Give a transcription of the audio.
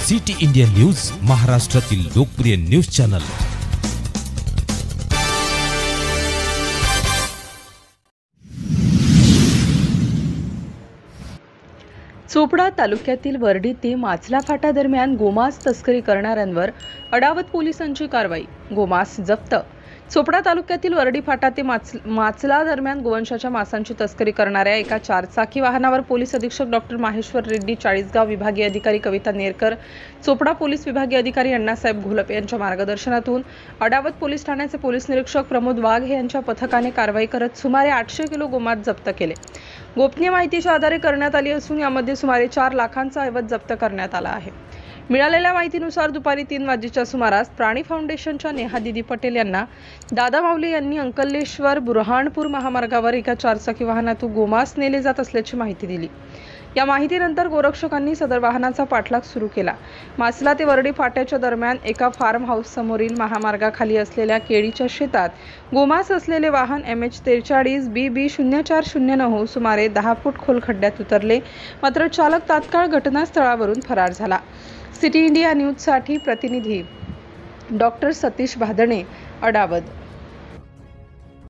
City India news, महाराष्ट्रातील लोकप्रिय news channel. Chopra तालुक्यातील वर्डी ते माचला फाटा दरम्यान गोमांस तस्करी करणाऱ्यांवर अडावत पोलिसांची कारवाई। गोमांस जप्त। चोपडा तालुक्यातील वर्डी फाटा ते माचला दरम्यान गोवंशाच्या मांसाची तस्करी करणाऱ्या एका चारचाकी वाहनावर पोलीस अधीक्षक डॉक्टर माहेश्वर रेड्डी, चाळीसगाव विभागीय अधिकारी कविता नेरकर, चोपडा पोलीस विभागीय अधिकारी अण्णासाहेब घोलप यांच्या मार्गदर्शनातून अडावत पोलीस ठाण्याचे पोलीस निरीक्षक प्रमोद वाघ यांच्या पथकाने कारवाई करत सुमारे 800 किलो गोमांस जप्त केले। गोपनीय माहितीच्या आधारे करण्यात आली असून यामध्ये सुमारे 4 लाखांचा ऐवज जप्त करण्यात आला आहे। मिळालेल्या माहितीनुसार दुपारी 3 वाजेच्या सुमारास प्राणी फाउंडेशनच्या नेहा दिदी पटेल यांना दादा माऊली यांनी अंकलेश्वर बुरहाणपूर महामार्गावर एका चारचाकी वाहनातून गोमांस नेले जात असल्याची माहिती दिली। या माहितीनंतर गोरक्षकांनी सदर वाहनाचा पाठलाग सुरू केला। माचला ते वर्डी फाट्याच्या दरम्यान एका फार्म हाऊस समोरील महामार्गाखाली असलेल्या केळीच्या शेतात गोमांस असलेले वाहन MH43 BB 0409 सुमारे 10 फूट खोल खड्ड्यात उतरले, मात्र चालक तात्काळ घटनास्थळावरून फरार झाला। सिटी इंडिया न्यूजसाठी प्रतिनिधी डॉक्टर सतीश भादणे, अडावत।